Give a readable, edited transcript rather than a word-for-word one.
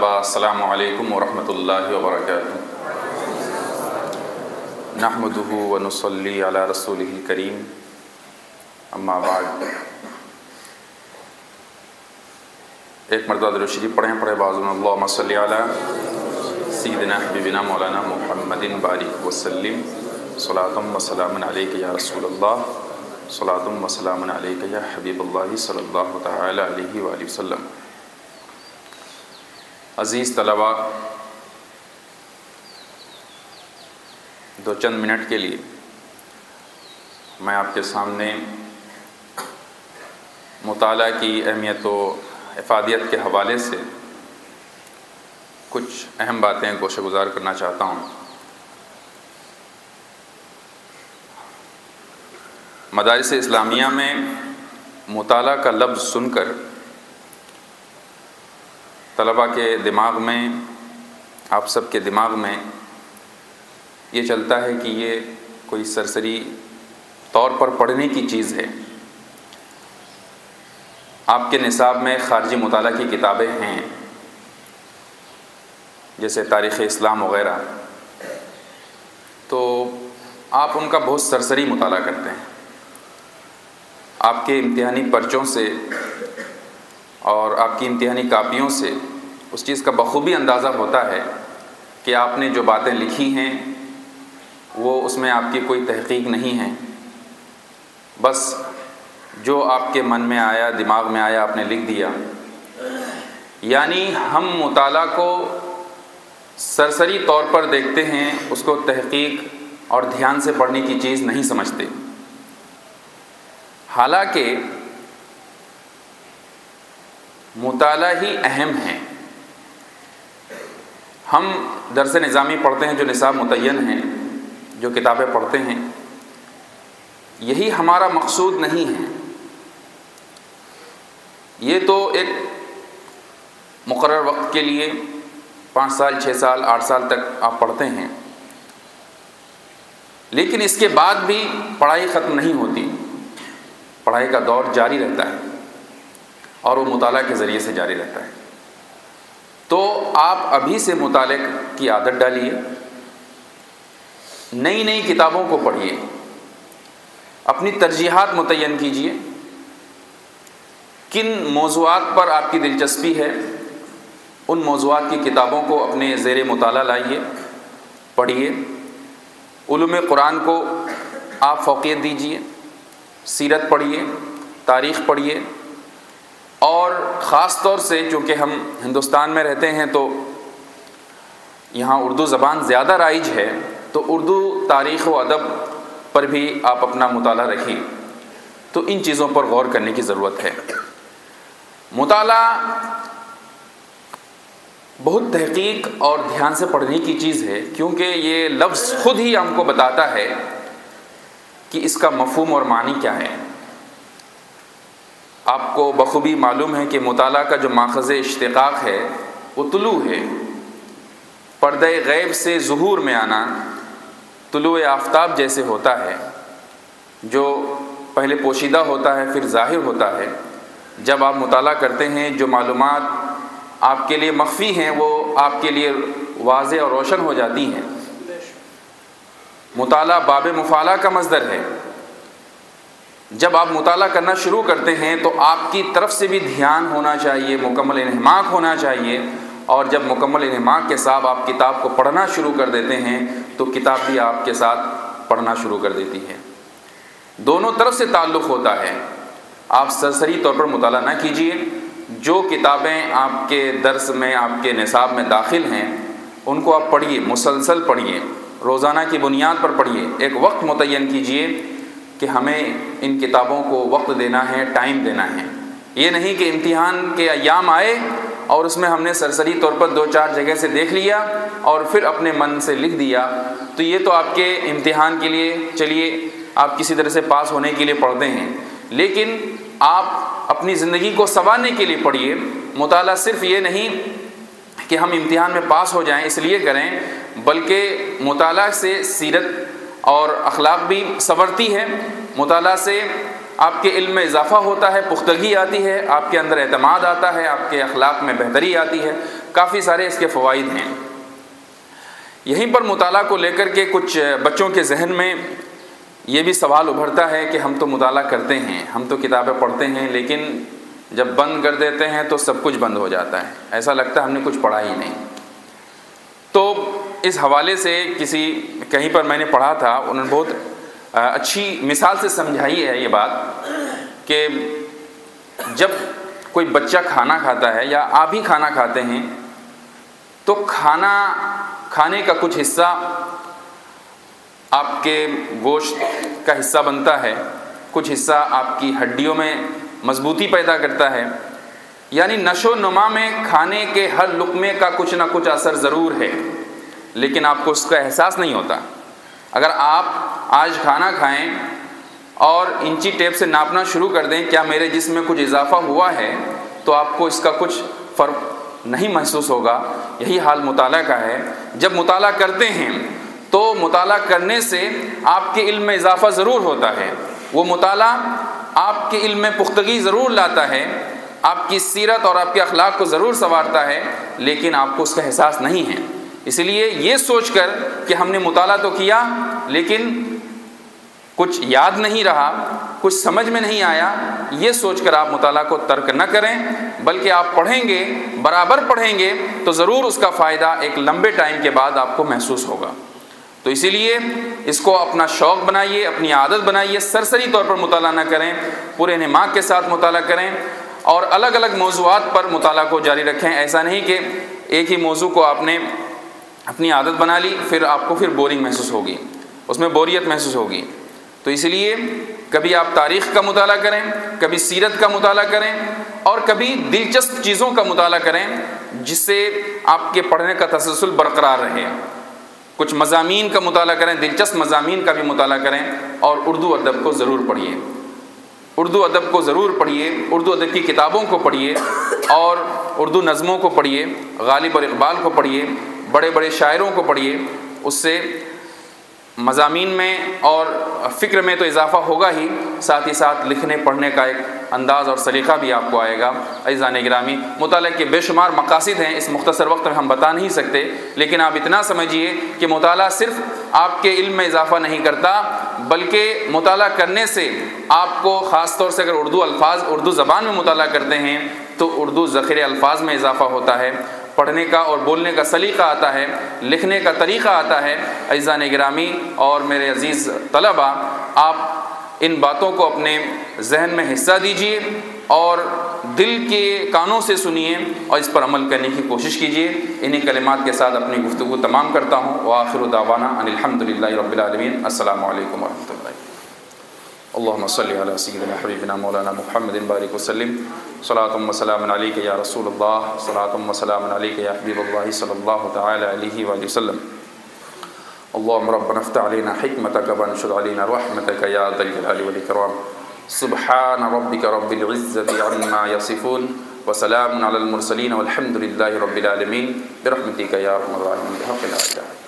السلام علیکم ورحمۃ اللہ وبرکاتہ۔ نحمدہ ونصلی علی رسولہ الکریم، اما بعد۔ ایک مرتبہ درود شریف پڑھیں بازم اللہم صلی علی سیدنا حبیبنا مولانا محمد بارک وسلم، صلاۃ و سلام علیک یا رسول اللہ، صلاۃ و سلام علیک یا حبیب اللہ صلی اللہ تعالی علیہ وآلہ وسلم۔ عزیز طلباء، دو چند منٹ کے لیے میں آپ کے سامنے مطالعہ کی اہمیت و افادیت کے حوالے سے کچھ اہم باتیں گوشہ گزار کرنا چاہتا ہوں۔ مدارس اسلامیہ میں مطالعہ کا لفظ سن کر طلباء کے دماغ میں، آپ سب کے دماغ میں یہ چلتا ہے کہ یہ کوئی سرسری طور پر پڑھنے کی چیز ہے۔ آپ کے نصاب میں خارجی مطالعہ کی کتابیں ہیں، جیسے تاریخ اسلام وغیرہ، تو آپ ان کا بہت سرسری مطالعہ کرتے ہیں۔ آپ کے امتحانی پرچوں سے اور آپ کی امتحانی کاپیوں سے اس چیز کا بخوبی اندازہ ہوتا ہے کہ آپ نے جو باتیں لکھی ہیں وہ اس میں آپ کی کوئی تحقیق نہیں ہے، بس جو آپ کے من میں آیا، دماغ میں آیا، آپ نے لکھ دیا۔ یعنی ہم مطالعہ کو سرسری طور پر دیکھتے ہیں، اس کو تحقیق اور دھیان سے پڑھنے کی چیز نہیں سمجھتے۔ حالانکہ مطالعہ ہی اہم ہے۔ ہم درس نظامی پڑھتے ہیں، جو نصاب متعین ہیں، جو کتابیں پڑھتے ہیں، یہی ہمارا مقصود نہیں ہے۔ یہ تو ایک مقرر وقت کے لیے 5 سال، 6 سال، 8 سال تک آپ پڑھتے ہیں، لیکن اس کے بعد بھی پڑھائی ختم نہیں ہوتی، پڑھائی کا دور جاری رہتا ہے اور وہ مطالعہ کے ذریعے سے جاری رہتا ہے۔ تو آپ ابھی سے مطالعے کی عادت ڈالیے، نئی نئی کتابوں کو پڑھیے، اپنی ترجیحات متعین کیجیے، کن موضوعات پر آپ کی دلچسپی ہے، ان موضوعات کی کتابوں کو اپنے زیر مطالعہ لائیے، پڑھیے۔ علوم قرآن کو آپ فوقیت دیجیے، سیرت پڑھیے، تاریخ پڑھیے، اور خاص طور سے چونکہ ہم ہندوستان میں رہتے ہیں تو یہاں اردو زبان زیادہ رائج ہے، تو اردو تاریخ و ادب پر بھی آپ اپنا مطالعہ رکھیے۔ تو ان چیزوں پر غور کرنے کی ضرورت ہے۔ مطالعہ بہت تحقیق اور دھیان سے پڑھنے کی چیز ہے، کیونکہ یہ لفظ خود ہی ہم کو بتاتا ہے کہ اس کا مفہوم اور معنی کیا ہے۔ آپ کو بخوبی معلوم ہے کہ مطالعہ کا جو ماخذ اشتقاق ہے وہ طلوع ہے۔ پردہ غیب سے ظہور میں آنا طلوع آفتاب جیسے ہوتا ہے، جو پہلے پوشیدہ ہوتا ہے پھر ظاہر ہوتا ہے۔ جب آپ مطالعہ کرتے ہیں، جو معلومات آپ کے لیے مخفی ہیں وہ آپ کے لیے واضح اور روشن ہو جاتی ہیں۔ مطالعہ باب مفالہ کا مصدر ہے۔ جب آپ مطالعہ کرنا شروع کرتے ہیں تو آپ کی طرف سے بھی دھیان ہونا چاہیے، مکمل انہماک ہونا چاہیے، اور جب مکمل انہماک کے ساتھ آپ کتاب کو پڑھنا شروع کر دیتے ہیں تو کتاب بھی آپ کے ساتھ پڑھنا شروع کر دیتی ہے۔ دونوں طرف سے تعلق ہوتا ہے۔ آپ سرسری طور پر مطالعہ نہ کیجیے۔ جو کتابیں آپ کے درس میں، آپ کے نصاب میں داخل ہیں، ان کو آپ پڑھیے، مسلسل پڑھیے، روزانہ کی بنیاد پر پڑھیے۔ ایک وقت متعین کیجیے کہ ہمیں ان کتابوں کو وقت دینا ہے، ٹائم دینا ہے۔ یہ نہیں کہ امتحان کے ایام آئے اور اس میں ہم نے سرسری طور پر 2-4 جگہ سے دیکھ لیا اور پھر اپنے من سے لکھ دیا، تو یہ تو آپ کے امتحان کے لیے، چلیے آپ کسی طرح سے پاس ہونے کے لیے پڑھتے ہیں، لیکن آپ اپنی زندگی کو سنوارنے کے لیے پڑھیے۔ مطالعہ صرف یہ نہیں کہ ہم امتحان میں پاس ہو جائیں اس لیے کریں، بلکہ مطالعہ سے سیرت اور اخلاق بھی سنورتی ہے۔ مطالعہ سے آپ کے علم میں اضافہ ہوتا ہے، پختگی آتی ہے، آپ کے اندر اعتماد آتا ہے، آپ کے اخلاق میں بہتری آتی ہے۔ کافی سارے اس کے فوائد ہیں۔ یہیں پر مطالعہ کو لے کر کے کچھ بچوں کے ذہن میں یہ بھی سوال ابھرتا ہے کہ ہم تو مطالعہ کرتے ہیں، ہم تو کتابیں پڑھتے ہیں، لیکن جب بند کر دیتے ہیں تو سب کچھ بند ہو جاتا ہے، ایسا لگتا ہے ہم نے کچھ پڑھا ہی نہیں۔ تو اس حوالے سے کہیں پر میں نے پڑھا تھا، انہوں نے بہت اچھی مثال سے سمجھائی ہے یہ بات کہ جب کوئی بچہ کھانا کھاتا ہے یا آپ ہی کھانا کھاتے ہیں تو کھانا کھانے کا کچھ حصہ آپ کے گوشت کا حصہ بنتا ہے، کچھ حصہ آپ کی ہڈیوں میں مضبوطی پیدا کرتا ہے، یعنی نشو و نما میں کھانے کے ہر لقمے کا کچھ نہ کچھ اثر ضرور ہے، لیکن آپ کو اس کا احساس نہیں ہوتا۔ اگر آپ آج کھانا کھائیں اور انچی ٹیپ سے ناپنا شروع کر دیں کیا میرے جسم میں کچھ اضافہ ہوا ہے، تو آپ کو اس کا کچھ فرق نہیں محسوس ہوگا۔ یہی حال مطالعہ کا ہے۔ جب مطالعہ کرتے ہیں تو مطالعہ کرنے سے آپ کے علم میں اضافہ ضرور ہوتا ہے، وہ مطالعہ آپ کے علم میں پختگی ضرور لاتا ہے، آپ کی سیرت اور آپ کے اخلاق کو ضرور سنوارتا ہے، لیکن آپ کو اس کا احساس نہیں ہے۔ اس لیے یہ سوچ کر کہ ہم نے مطالعہ تو کیا لیکن کچھ یاد نہیں رہا، کچھ سمجھ میں نہیں آیا، یہ سوچ کر آپ مطالعہ کو ترک نہ کریں، بلکہ آپ پڑھیں گے، برابر پڑھیں گے تو ضرور اس کا فائدہ ایک لمبے ٹائم کے بعد آپ کو محسوس ہوگا۔ تو اسی لیے اس کو اپنا شوق بنائیے، اپنی عادت بنائیے، سرسری طور پر مطالعہ نہ کریں، پورے انہماک کے ساتھ مطالعہ کریں اور الگ الگ موضوعات پر مطالعہ کو جاری رکھیں۔ ایسا نہیں کہ ایک ہی موضوع کو آپ نے اپنی عادت بنا لی، پھر آپ کو بورنگ محسوس ہوگی، اس میں بوریت محسوس ہوگی۔ تو اس لیے کبھی آپ تاریخ کا مطالعہ کریں، کبھی سیرت کا مطالعہ کریں اور کبھی دلچسپ چیزوں کا مطالعہ کریں جس سے آپ کے پڑھنے کا تسلسل برقرار رہے۔ کچھ مضامین کا مطالعہ کریں، دلچسپ مضامین کا بھی مطالعہ کریں اور اردو ادب کو ضرور پڑھیے، اردو ادب کو ضرور پڑھیے، اردو ادب کی کتابوں کو پڑھیے اور اردو نظموں کو پڑھیے، غالب اور اقبال کو پڑھیے، بڑے بڑے شاعروں کو پڑھیے۔ اس سے مضامین میں اور فکر میں تو اضافہ ہوگا ہی، ساتھ ہی ساتھ لکھنے پڑھنے کا ایک انداز اور سلیقہ بھی آپ کو آئے گا۔ عزیزان گرامی، مطالعہ کے بے شمار مقاصد ہیں، اس مختصر وقت میں ہم بتا نہیں سکتے، لیکن آپ اتنا سمجھیے کہ مطالعہ صرف آپ کے علم میں اضافہ نہیں کرتا، بلکہ مطالعہ کرنے سے آپ کو خاص طور سے اگر اردو زبان میں مطالعہ کرتے ہیں تو اردو ذخیرے الفاظ میں اضافہ ہوتا ہے، پڑھنے کا اور بولنے کا سلیقہ آتا ہے، لکھنے کا طریقہ آتا ہے۔ عزیزان گرامی اور میرے عزیز طلبہ، آپ ان باتوں کو اپنے ذہن میں حصہ دیجیے اور دل کے کانوں سے سنیے اور اس پر عمل کرنے کی کوشش کیجیے۔ انہی کلمات کے ساتھ اپنی گفتگو تمام کرتا ہوں۔ وآخر دعوانا ان الحمدللہ رب العالمین۔ السلام علیکم ورحمۃ اللہ۔ اللهم صل على سيدنا حبيبنا مولانا محمد بارك وسلم صلاة وسلام عليك يا رسول الله صلاة وسلام عليك يا حبيب الله صلى الله تعالى عليه وآله وسلم اللهم ربنا افتح علينا حكمتك وانشر علينا رحمتك يا ذا الجلال والإكرام سبحان ربك رب العزة عما يصفون وسلام على المرسلين والحمد لله رب العالمين برحمتك يا أرحم الراحمين بحق لا إله إلا أنت